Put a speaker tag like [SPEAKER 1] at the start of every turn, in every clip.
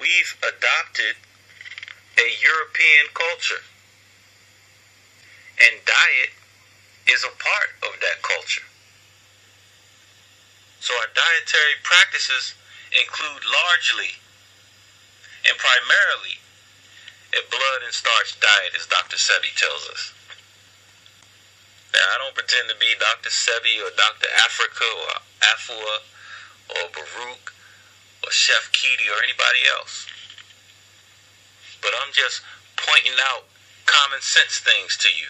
[SPEAKER 1] we've adopted a European culture, and diet is a part of that culture. So our dietary practices include largely and primarily a blood and starch diet, as Dr. Sebi tells us. Now, I don't pretend to be Dr. Sebi or Dr. Africa or Afua or Baruch or Chef Keedy or anybody else. But I'm just pointing out common sense things to you.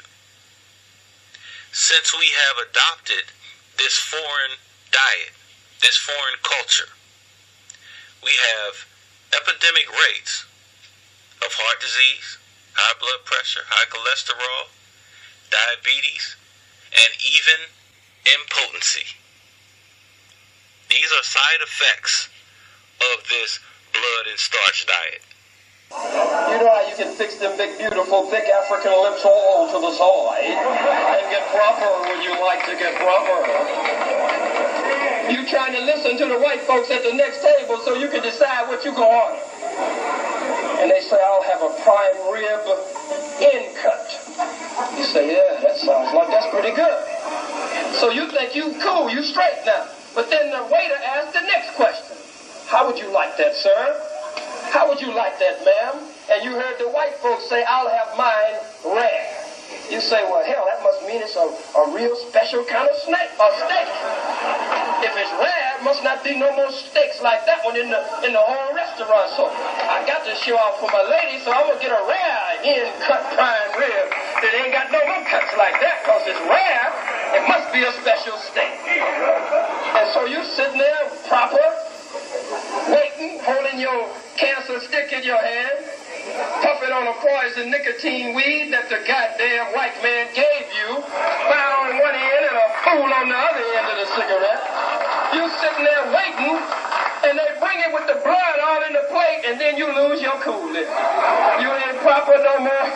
[SPEAKER 1] Since we have adopted this foreign diet, this foreign culture, we have epidemic rates of heart disease, high blood pressure, high cholesterol, diabetes, and even impotency. These are side effects of this blood and starch diet.
[SPEAKER 2] You know how you can fix them big, beautiful, thick African lips all to the side and get proper when you like to get proper. You trying to listen to the white folks at the next table so you can decide what you go on. And they say, I'll have a prime rib end cut. You say, yeah, that sounds like that's pretty good. So you think you cool, you straight now. But then the waiter asks the next question. How would you like that, sir? How would you like that, ma'am? And you heard the white folks say, I'll have mine rare. You say, well, hell, that must mean it's a real special kind of steak. If it's rare, it must not be no more steaks like that one in the whole restaurant. So I got to show off for my lady, so I'm going to get a rare end-cut prime rib that ain't got no more cuts like that, because it's rare. It must be a special steak. And so you sitting there proper, waiting, holding your cancer stick in your hand, puffing on a poison nicotine weed that the goddamn white man gave you, found on one end and a fool on the other end of the cigarette. You sitting there waiting, and they bring it with the blood all in the plate, and then you lose your coolness. You ain't proper no more.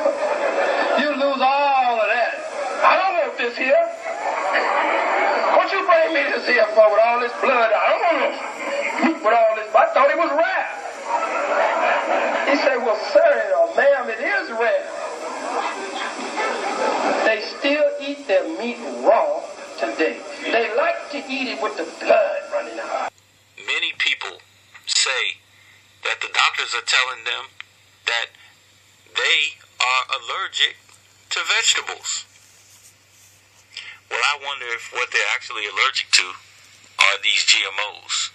[SPEAKER 2] You lose all of that. I don't want this here. What you bring me this here for with all this blood? I don't want to with all this. I thought it was rare. He said, well, sir, or ma'am, it is rare. They still eat their meat raw today. They like to eat it with the blood running out.
[SPEAKER 1] Many people say that the doctors are telling them that they are allergic to vegetables. Well, I wonder if what they're actually allergic to are these GMOs,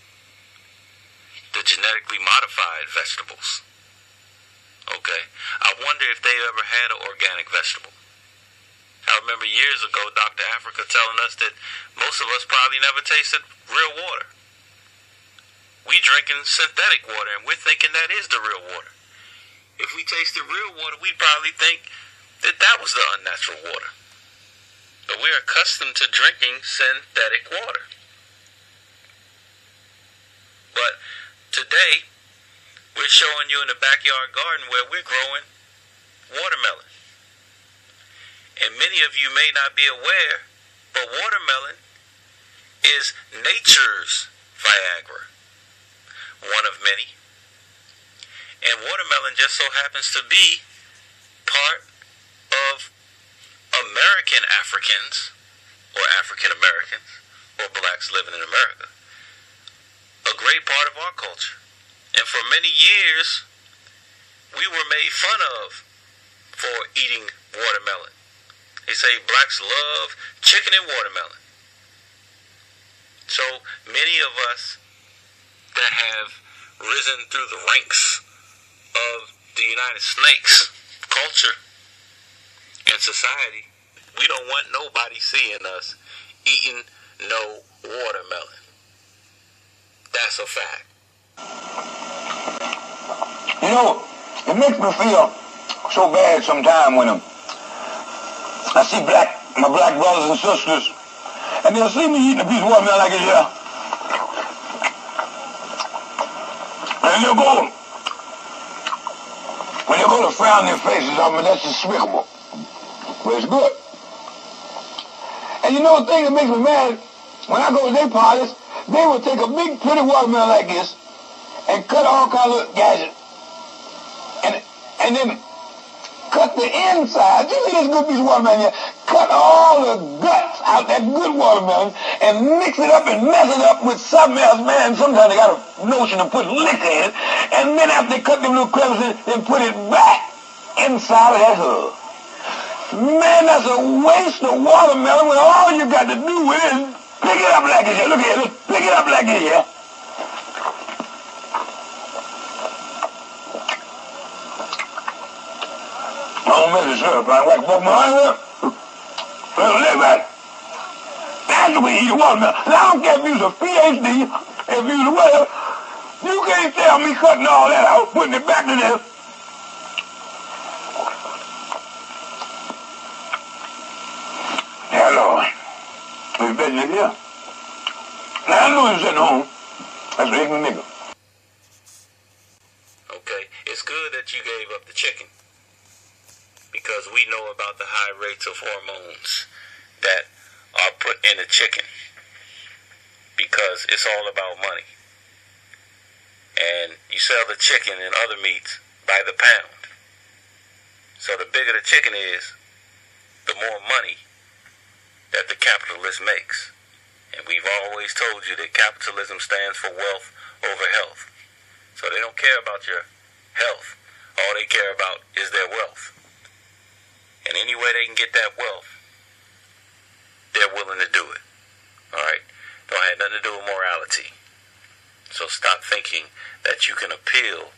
[SPEAKER 1] the genetically modified vegetables. Okay, I wonder if they ever had an organic vegetable. I remember years ago, Dr. Africa telling us that most of us probably never tasted real water. We drinking synthetic water, and we're thinking that is the real water. If we tasted real water, we'd probably think that that was the unnatural water. But we're accustomed to drinking synthetic water. But today, we're showing you in the backyard garden where we're growing watermelon. And many of you may not be aware, but watermelon is nature's Viagra, one of many. And watermelon just so happens to be part of American Africans, or African Americans, or blacks living in America. A great part of our culture. And for many years, we were made fun of for eating watermelon. They say blacks love chicken and watermelon. So many of us that have risen through the ranks of the United Snakes culture and society, we don't want nobody seeing us eating no watermelon. That's a fact.
[SPEAKER 3] You know, it makes me feel so bad sometimes when I see my black brothers and sisters, and they'll see me eating a piece of watermelon like this here. And they'll go, when they go to frown their faces, I mean, that's despicable. But it's good. And you know the thing that makes me mad? When I go to their parties, they will take a big pretty watermelon like this and cut all kinds of gadgets and then cut the inside. You see this good piece of watermelon here? Cut all the guts out that good watermelon and mix it up and mess it up with something else, man. Sometimes they got a notion to put liquor in it, and then after they cut them little crevices, then put it back inside of that hub. Man, that's a waste of watermelon when all you got to do with it is pick it up like it is. Look here, just pick it up like it is. I don't mess this up. I like both my eyes up. Well, live back. That's the way you eat a watermelon. And I don't care if you was a PhD, if you was a whatever. You can't tell me cutting all that out, putting it back to this. Yeah, Lord. We're better than here. Now, I know he's sitting home. That's an ignorant nigga.
[SPEAKER 1] Okay, it's good that you gave up the chicken, because we know about the high rates of hormones that are put in the chicken, because it's all about money. And you sell the chicken and other meats by the pound. So the bigger the chicken is, the more money that the capitalist makes. And we've always told you that capitalism stands for wealth over health. So they don't care about your health. All they care about is their wealth. And any way they can get that wealth, they're willing to do it. Alright? Don't have nothing to do with morality. So stop thinking that you can appeal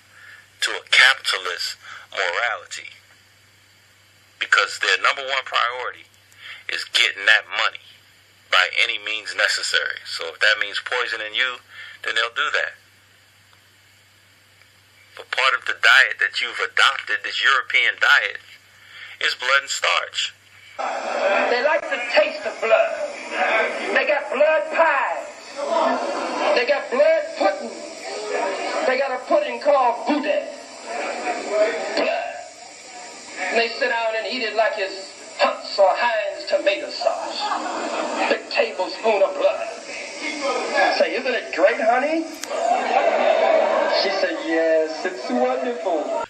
[SPEAKER 1] to a capitalist morality, because their number one priority is getting that money by any means necessary. So if that means poisoning you, then they'll do that. But part of the diet that you've adopted, this European diet, is blood and starch.
[SPEAKER 2] They like the taste of blood. They got blood pies. They got blood pudding. They got a pudding called boudin. Blood. And they sit down and eat it like it's Hunt's or Heinz tomato sauce. Big tablespoon of blood. Say, isn't it great, honey? She said, yes, it's wonderful.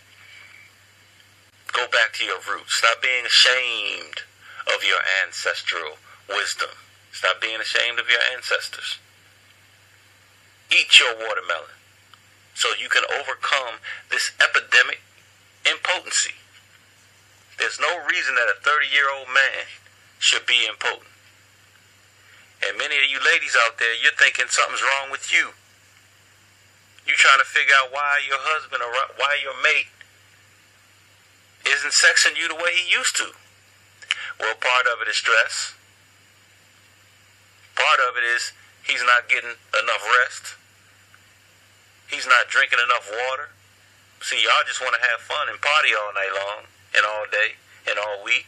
[SPEAKER 1] Go back to your roots. Stop being ashamed of your ancestral wisdom. Stop being ashamed of your ancestors. Eat your watermelon so you can overcome this epidemic impotency. There's no reason that a 30-year-old man should be impotent. And many of you ladies out there, you're thinking something's wrong with you. You're trying to figure out why your husband or why your mate isn't sexing you the way he used to. Well, part of it is stress. Part of it is he's not getting enough rest. He's not drinking enough water. See, y'all just want to have fun and party all night long and all day and all week.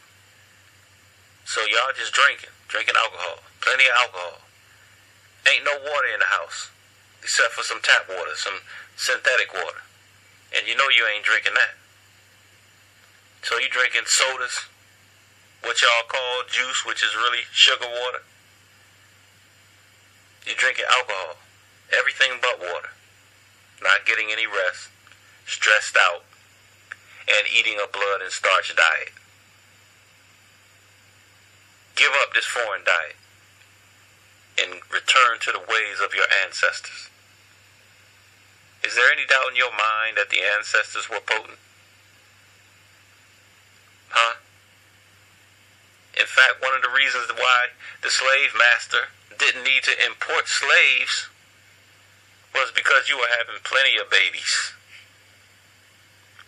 [SPEAKER 1] So y'all just drinking alcohol, plenty of alcohol. Ain't no water in the house except for some tap water, some synthetic water. And you know you ain't drinking that. So you drinking sodas, what y'all call juice, which is really sugar water. You're drinking alcohol, everything but water. Not getting any rest, stressed out, and eating a blood and starch diet. Give up this foreign diet and return to the ways of your ancestors. Is there any doubt in your mind that the ancestors were potent? Huh? In fact, one of the reasons why the slave master didn't need to import slaves was because you were having plenty of babies.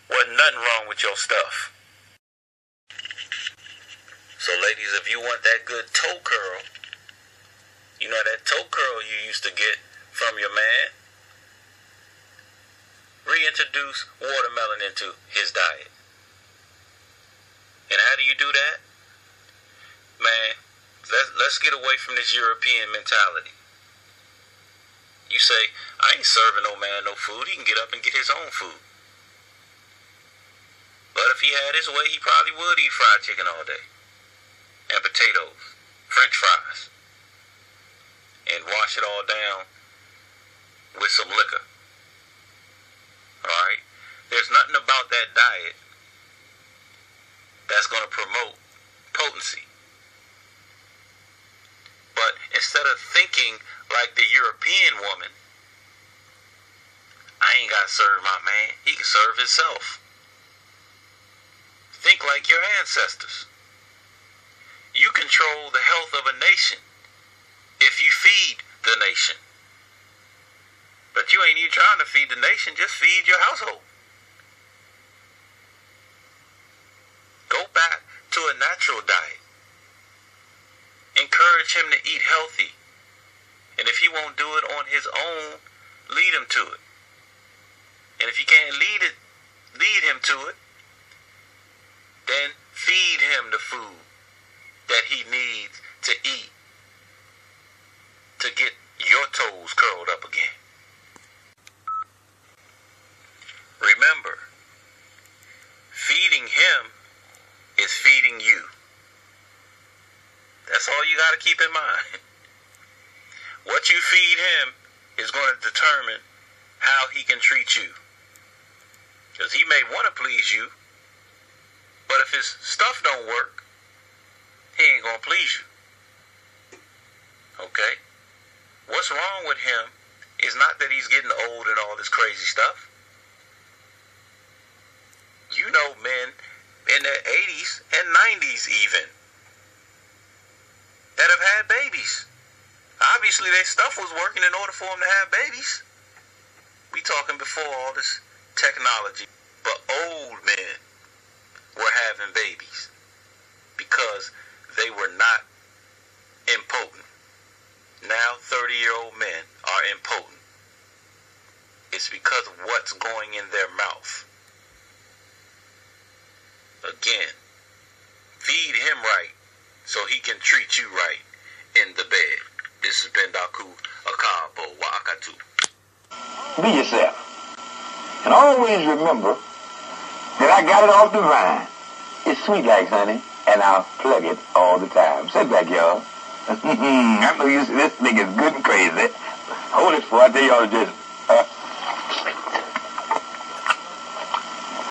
[SPEAKER 1] Wasn't nothing wrong with your stuff. So ladies, if you want that good toe curl, you know that toe curl you used to get from your man, reintroduce watermelon into his diet. And how do you do that? Man, let's get away from this European mentality. You say, I ain't serving no man no food. He can get up and get his own food. But if he had his way, he probably would eat fried chicken all day. And potatoes, French fries. And wash it all down with some liquor. Alright? There's nothing about that low-fat diet that's going to promote potency. But instead of thinking like the European woman, I ain't got to serve my man, he can serve himself. Think like your ancestors. You control the health of a nation if you feed the nation. But you ain't even trying to feed the nation, just feed your household. Go back to a natural diet. Encourage him to eat healthy. And if he won't do it on his own, lead him to it. And if you can't lead him to it, then feed him the food that he needs to eat to get your toes curled up again. Remember, feeding him is feeding you. That's all you got to keep in mind. What you feed him is going to determine how he can treat you. Because he may want to please you, but if his stuff don't work, he ain't going to please you. Okay? What's wrong with him is not that he's getting old and all this crazy stuff. You know men in their 80s and 90s even that have had babies. Obviously their stuff was working in order for them to have babies. We talking before all this technology. But old men were having babies because they were not impotent. Now 30-year-old men are impotent. It's because of what's going in their mouth. Again, feed him right so he can treat you right in the bed. This has been Daku Akabo Wakatu.
[SPEAKER 3] Be yourself. And always remember that I got it off the vine. It's sweet like honey, and I'll plug it all the time. Sit back, y'all. I know you see this thing is good and crazy. Hold it for I tell y'all to just